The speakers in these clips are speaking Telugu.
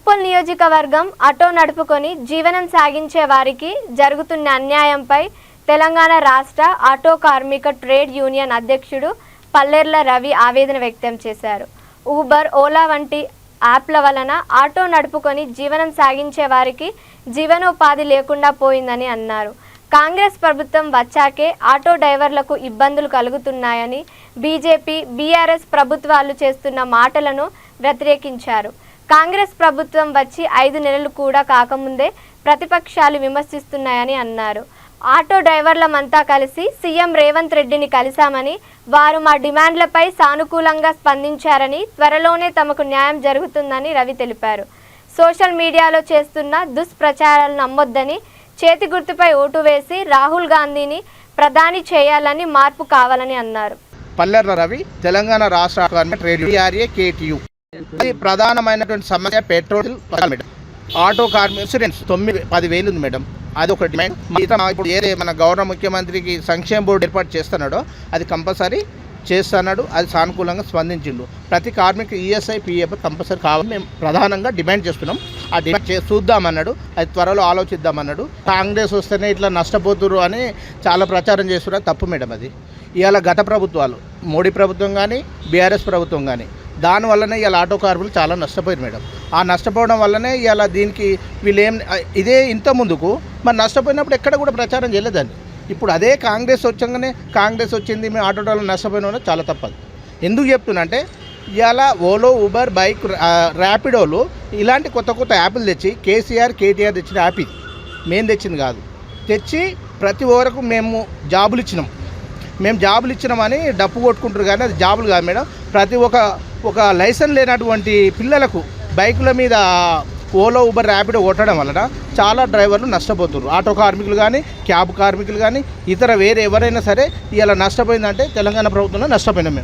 ఉప్పల్ నియోజకవర్గం ఆటో నడుపుకొని జీవనం సాగించే వారికి జరుగుతున్న అన్యాయంపై తెలంగాణ రాష్ట్ర ఆటో కార్మిక ట్రేడ్ యూనియన్ అధ్యక్షుడు పల్లెర్ల రవి ఆవేదన వ్యక్తం చేశారు. ఊబర్, ఓలా వంటి యాప్ల వలన ఆటో నడుపుకొని జీవనం సాగించే వారికి జీవనోపాధి లేకుండా పోయిందని అన్నారు. కాంగ్రెస్ ప్రభుత్వం వచ్చాకే ఆటో డ్రైవర్లకు ఇబ్బందులు కలుగుతున్నాయని బీజేపీ, బీఆర్ఎస్ ప్రభుత్వాలు చేస్తున్న మాటలను వ్యతిరేకించారు. కాంగ్రెస్ ప్రభుత్వం వచ్చి 5 నెలలు కూడా కాకముందే ప్రతిపక్షాలు విమర్శిస్తున్నాయని అన్నారు. ఆటో డ్రైవర్లమంతా కలిసి సీఎం రేవంత్ రెడ్డిని కలిశామని, వారు మా డిమాండ్లపై సానుకూలంగా స్పందించారని, త్వరలోనే తమకు న్యాయం జరుగుతుందని రవి తెలిపారు. సోషల్ మీడియాలో చేస్తున్న దుష్ప్రచారాలు నమ్మొద్దని, చేతి గుర్తుపై ఓటు వేసి రాహుల్ గాంధీని ప్రధాని చేయాలని, మార్పు కావాలని అన్నారు. పల్లెర్ల రవి, తెలంగాణ రాష్ట్ర ట్రేడ్ కేటీయూ. ఇది ప్రధానమైనటువంటి సమస్య పెట్రోల్, ఆటో కార్మిక ఇన్సూరెన్స్ 9-10 ఉంది మేడం. అది ఒక డిమాండ్. ఇప్పుడు ఏదే మన గవర్నర్ ముఖ్యమంత్రికి సంక్షేమ బోర్డు ఏర్పాటు చేస్తున్నాడో అది కంపల్సరీ చేస్తున్నాడు. అది సానుకూలంగా స్పందించిండు. ప్రతి కార్మిక ఈఎస్ఐ, పిఎఫ్ కంపల్సరీ కావాలని మేము ప్రధానంగా డిమాండ్ చేస్తున్నాం. ఆ డిమాండ్ చూద్దామన్నాడు. అది త్వరలో ఆలోచిద్దామన్నాడు. కాంగ్రెస్ వస్తేనే ఇట్లా నష్టపోతురు అని చాలా ప్రచారం చేస్తున్నారు. తప్పు మేడం. అది ఇవాళ గత ప్రభుత్వాలు, మోడీ ప్రభుత్వం కానీ, బీఆర్ఎస్ ప్రభుత్వం కానీ, దానివల్లనే ఇవాళ ఆటో కార్మికులు చాలా నష్టపోయారు మేడం. ఆ నష్టపోవడం వల్లనే ఇవాళ దీనికి వీళ్ళు ఇదే ఇంత ముందుకు మరి నష్టపోయినప్పుడు ఎక్కడ కూడా ప్రచారం చేయలేదండి. ఇప్పుడు అదే కాంగ్రెస్ వచ్చంగానే కాంగ్రెస్ వచ్చింది మేము ఆటో డ్రైవర్లు నష్టపోయిన చాలా తప్పదు. ఎందుకు చెప్తున్నా అంటే ఇవాళ ఓలో, ఊబర్, బైక్, ర్యాపిడోలు ఇలాంటి కొత్త కొత్త యాప్లు తెచ్చి కేసీఆర్, కేటీఆర్ తెచ్చిన యాప్ ఇది. మేము తెచ్చింది కాదు. తెచ్చి ప్రతి ఒక్కరికి మేము జాబులు ఇచ్చినామని డప్పు కొట్టుకుంటారు. కానీ అది జాబులు కాదు మేడం. ప్రతి ఒక లైసెన్స్ లేనటువంటి పిల్లలకు బైకుల మీద ఓలో, ఊబర్, ర్యాపిడో కొట్టడం వలన చాలా డ్రైవర్లు నష్టపోతున్నారు. ఆటో కార్మికులు కానీ, క్యాబ్ కార్మికులు కానీ, ఇతర వేరే ఎవరైనా సరే ఇలా నష్టపోయిందంటే తెలంగాణ ప్రభుత్వంలో నష్టపోయినాం.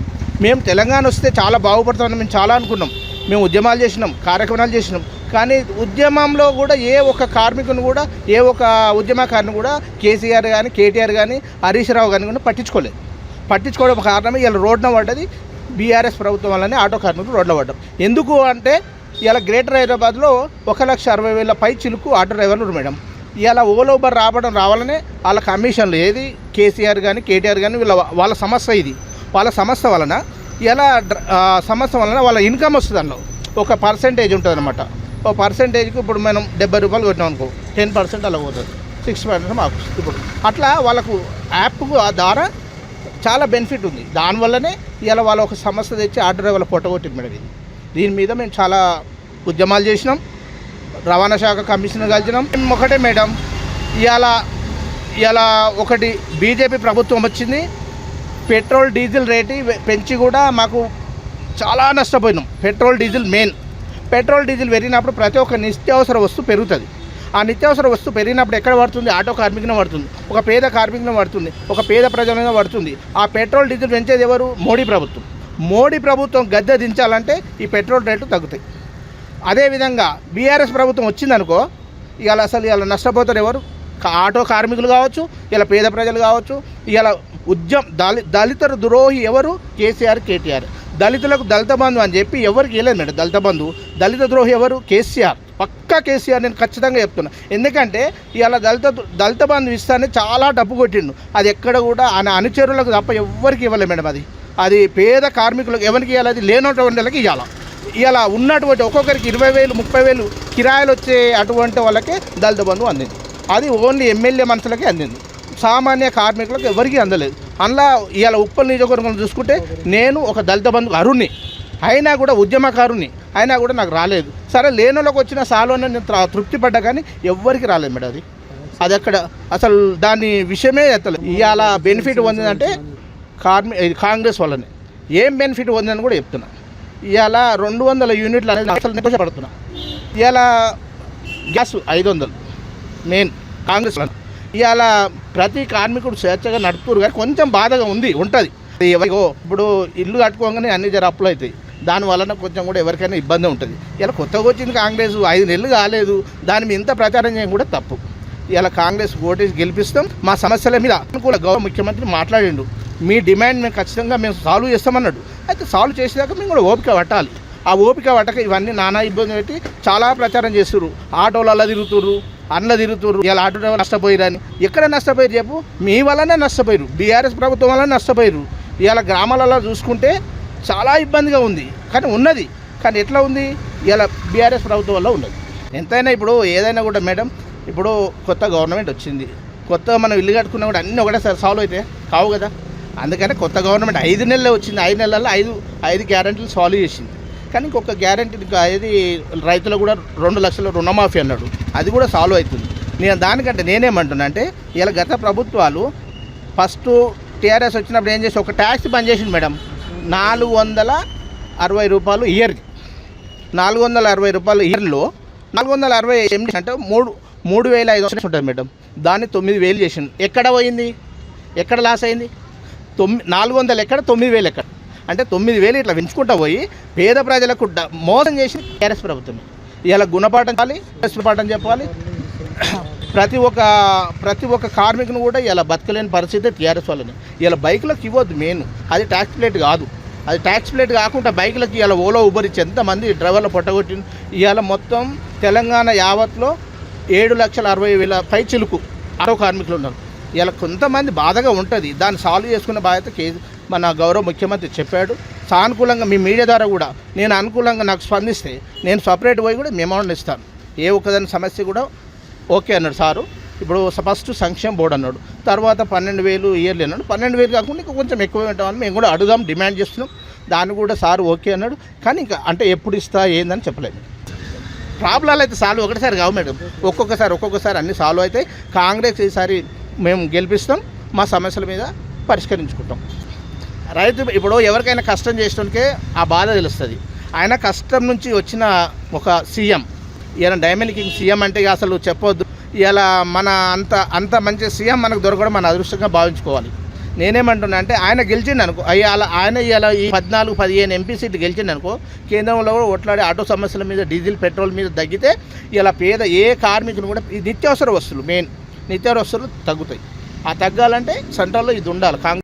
మేము తెలంగాణ వస్తే చాలా బాగుపడతామని మేము చాలా అనుకున్నాం. మేము ఉద్యమాలు చేసినాం, కార్యక్రమాలు చేసినాం. కానీ ఉద్యమంలో కూడా ఏ ఒక్క కార్మికుని కూడా, ఏ ఒక్క ఉద్యమకారిని కూడా కేసీఆర్ కానీ, కేటీఆర్ కానీ, హరీష్ రావు కానీ కూడా పట్టించుకోవడం కారణమే ఇలా రోడ్డున పడ్డది బీఆర్ఎస్ ప్రభుత్వం వల్లనే ఆటో కార్మికులు రోడ్లో పడ్డాం. ఎందుకు అంటే ఇలా గ్రేటర్ హైదరాబాద్లో 1,60,000 పై చిలుకు ఆటో డ్రైవర్లు మేడం. ఇలా ఓలో, ఊబర్ రావాలనే వాళ్ళ కమిషన్లు ఏది కేసీఆర్ కానీ, కేటీఆర్ కానీ వాళ్ళ సమస్య ఇది. వాళ్ళ సమస్య వలన వాళ్ళ ఇన్కమ్ వస్తుంది. అందులో ఒక పర్సెంటేజ్ ఉంటుంది అనమాట. ఒక పర్సెంటేజ్కి ఇప్పుడు మనం 70 రూపాయలు కొట్టినాం అనుకో, 10% అలా పోతుంది, 6% మాకు ఇప్పుడు అట్లా వాళ్ళకు యాప్ ద్వారా చాలా బెనిఫిట్ ఉంది. దానివల్లనే ఇలా వాళ్ళ ఒక సమస్య తెచ్చి ఆటో డ్రైవర్ల పొట్టగొట్టింది మేడం. దీని మీద మేము చాలా ఉద్యమాలు చేసినాం. రవాణా శాఖ కమిషనర్ కలిసినాం. ఒకటే మేడం, ఇలా ఒకటి బీజేపీ ప్రభుత్వం వచ్చింది. పెట్రోల్, డీజిల్ రేటు పెంచి కూడా మాకు చాలా నష్టపోయినాం. Petrol, diesel main. Petrol, diesel పెరిగినప్పుడు ప్రతి ఒక్క నిత్యావసర వస్తువు పెరుగుతుంది. ఆ నిత్యావసర వస్తువు పెరిగినప్పుడు ఎక్కడ పడుతుంది? ఆటో కార్మికునే పడుతుంది, ఒక పేద కార్మికునే పడుతుంది, ఒక పేద ప్రజలనే పడుతుంది. ఆ పెట్రోల్, డీజిల్ పెంచేది ఎవరు? మోడీ ప్రభుత్వం. మోడీ ప్రభుత్వం గద్దె దించాలంటే ఈ పెట్రోల్ రేట్లు తగ్గుతాయి. అదేవిధంగా బీఆర్ఎస్ ప్రభుత్వం వచ్చిందనుకో ఇవాళ అసలు ఇలా నష్టపోతారు ఎవరు? ఆటో కార్మికులు కావచ్చు, ఇలా పేద ప్రజలు కావచ్చు. ఇలా దళిత ద్రోహి ఎవరు? కేసీఆర్, కేటీఆర్. దళితులకు దళిత బంధు అని చెప్పి ఎవరికి వెళ్ళలేదు మేడం. దళిత బంధు, దళిత ద్రోహి ఎవరు? కేసీఆర్. పక్కా కేసీఆర్ నేను ఖచ్చితంగా చెప్తున్నా. ఎందుకంటే ఇలా దళిత బంధు ఇస్తానే చాలా డబ్బు కొట్టిండు. అది ఎక్కడ కూడా ఆయన అనుచరులకు తప్ప ఎవరికి ఇవ్వలేదు మేడం. అది పేద కార్మికులకు ఎవరికి ఇవ్వాలి? అది లేనటువంటి వాళ్ళకి ఇవ్వాలి. ఇలా ఉన్నటువంటి ఒక్కొక్కరికి 20,000, 30,000 కిరాయిలు వచ్చే అటువంటి వాళ్ళకే దళిత బంధు అందింది. అది ఓన్లీ ఎమ్మెల్యే మనుషులకే అందింది. సామాన్య కార్మికులకు ఎవరికీ అందలేదు. అందులో ఇలా ఉప్పల్ నియోజకవర్గం చూసుకుంటే నేను ఒక దళిత బంధు అరుణ్ణి, అయినా కూడా ఉద్యమకారుని, అయినా కూడా నాకు రాలేదు. సరే లేనులోకి వచ్చిన సాలోనే నేను తృప్తి పడ్డా, కానీ ఎవ్వరికి రాలేదు మేడం. అది అక్కడ అసలు దాని విషయమే ఎత్తలేదు. ఇవాళ బెనిఫిట్ పొందిందంటే కాంగ్రెస్ వల్లనే. ఏం బెనిఫిట్ పొందిందని కూడా చెప్తున్నా. ఇవాళ 200 యూనిట్లు అనేది అసలు నిలబడుతున్నా. ఇవాళ గ్యాస్ 500 మెయిన్ కాంగ్రెస్ వల్ల. ఇవాళ ప్రతి కార్మికుడు స్వేచ్ఛగా నడుపుతారు, కానీ కొంచెం బాధగా ఉంటుంది. ఇప్పుడు ఇల్లు కట్టుకోగానే అన్ని జర అప్పులు అవుతాయి. దానివలన కొంచెం కూడా ఎవరికైనా ఇబ్బంది ఉంటుంది. ఇలా కొత్తగా వచ్చింది కాంగ్రెస్, 5 నెలలు కాలేదు, దాని మీద ఇంత ప్రచారం చేయడం కూడా తప్పు. ఇలా కాంగ్రెస్ ఓటేసి గెలిపిస్తాం. మా సమస్యల మీద అనుకూల గౌరవ ముఖ్యమంత్రి మాట్లాడిండు. మీ డిమాండ్ మేము ఖచ్చితంగా సాల్వ్ చేస్తామన్నాడు. అయితే సాల్వ్ చేసేదాకా మేము కూడా ఓపిక పట్టాలి. ఆ ఓపిక పట్టక ఇవన్నీ నానా ఇబ్బంది పెట్టి చాలా ప్రచారం చేస్తుర్రు. ఆటోలలో తిరుగుతుర్రు, అందులో తిరుగుతుర్రు. ఇలా ఆటో డ్రైవర్ నష్టపోయిరని. ఎక్కడ నష్టపోయారు చెప్పు? మీ వల్లనే నష్టపోయారు, బీఆర్ఎస్ ప్రభుత్వం వల్ల నష్టపోయారు. ఇలా గ్రామాలలో చూసుకుంటే చాలా ఇబ్బందిగా ఉంది, కానీ ఉన్నది. కానీ ఎట్లా ఉంది? ఇలా బీఆర్ఎస్ ప్రభుత్వం వల్ల ఉన్నది. ఎంతైనా ఇప్పుడు ఏదైనా కూడా మేడం, ఇప్పుడు కొత్త గవర్నమెంట్ వచ్చింది, కొత్త మనం ఇల్లు కట్టుకున్నా కూడా అన్నీ ఒకటేసారి సాల్వ్ అయితే కావు కదా. అందుకని కొత్త గవర్నమెంట్ 5 నెలలే వచ్చింది. 5 నెలల్లో ఐదు గ్యారెంటీలు సాల్వ్ చేసింది. కానీ ఇంకొక గ్యారెంటీ ఇది రైతులు కూడా 2 లక్షల రుణమాఫీ అన్నాడు, అది కూడా సాల్వ్ అవుతుంది. నేను దానికంటే నేనేమంటున్నా అంటే, ఇలా గత ప్రభుత్వాలు ఫస్ట్ టీఆర్ఎస్ వచ్చినప్పుడు ఏం చేసి ఒక ట్యాక్స్ బంద్ చేసింది మేడం. 460 రూపాయలు ఇయర్కి. 460 రూపాయలు ఇయర్లో 460 ఏం అంటే 3,500 ఉంటుంది మేడం. దాన్ని 9,000 చేసింది. ఎక్కడ పోయింది? ఎక్కడ లాస్ అయింది? 400 ఎక్కడ, 9,000 ఎక్కడ? అంటే 9,000 ఇట్లా పెంచుకుంటా పోయి పేద ప్రజలకు మోసం చేసి టీఆర్ఎస్ ప్రభుత్వం. ఇలా గుణపాఠం చెప్పాలి, పాఠం చెప్పాలి. ప్రతి ఒక్క కార్మికుని కూడా ఇలా బతకలేని పరిస్థితి టీఆర్ఎస్ వాళ్ళని. ఇలా బైకులకు ఇవ్వద్దు మెయిన్, అది ట్యాక్స్ ప్లేట్ కాదు. అది ట్యాక్స్ ప్లేట్ కాకుండా బైకులకి ఇలా ఓలా ఊబర్ ఇచ్చి ఎంతమంది డ్రైవర్లు పొట్టగొట్టి ఇవాళ మొత్తం తెలంగాణ యావత్లో 7,60,000 పై చిలుకు ఆటో కార్మికులు ఉన్నారు. ఇలా కొంతమంది బాధగా ఉంటుంది. దాన్ని సాల్వ్ చేసుకునే బాధ్యత మన గౌరవ ముఖ్యమంత్రి చెప్పాడు. సానుకూలంగా మీ మీడియా ద్వారా కూడా నేను అనుకూలంగా నాకు స్పందిస్తే నేను సపరేట్ పోయి కూడా అమౌంట్ ఇస్తాను. ఏ ఒక్కదాని సమస్య కూడా ఓకే అన్నాడు సారు. ఇప్పుడు ఫస్ట్ సంక్షేమ బోర్డు అన్నాడు, తర్వాత 12,000 ఇయర్లీ అన్నాడు. 12,000 కాకుండా ఇంకా కొంచెం ఎక్కువ ఉంటామని మేము కూడా అడుగుదాం, డిమాండ్ చేస్తున్నాం. దాన్ని కూడా సార్ ఓకే అన్నాడు. కానీ ఇంకా అంటే ఎప్పుడు ఇస్తా ఏందని చెప్పలేదు. ప్రాబ్లాలు అయితే సాల్వ్ ఒకటిసారి కావు మేడం, ఒక్కొక్కసారి అన్నీ సాల్వ్ అవుతాయి. కాంగ్రెస్ ఈసారి మేము గెలిపిస్తాం, మా సమస్యల మీద పరిష్కరించుకుంటాం. రైతు ఇప్పుడు ఎవరికైనా కష్టం చేసడానికే ఆ బాధ తెలుస్తుంది. ఆయన కష్టం నుంచి వచ్చిన ఒక సీఎం, ఇలా డైమండ్ కింగ్ సీఎం అంటే అసలు చెప్పొద్దు. ఇలా మన అంత మంచి సీఎం మనకు దొరకడం మన అదృష్టంగా భావించుకోవాలి. నేనేమంటున్నా అంటే ఆయన గెలిచిండు అనుకో, ఆయన ఇలా ఈ 14-15 ఎంపీ సీట్లు గెలిచిండు అనుకో, కేంద్రంలో కూడా ఒట్లాడి ఆటో సమస్యల మీద, డీజిల్ పెట్రోల్ మీద తగ్గితే ఇలా పేద ఏ కార్మికులు కూడా ఈ నిత్యావసర వస్తువులు మెయిన్ నిత్యావసర వస్తువులు తగ్గుతాయి. ఆ తగ్గాలంటే సెంట్రల్లో ఇది ఉండాలి.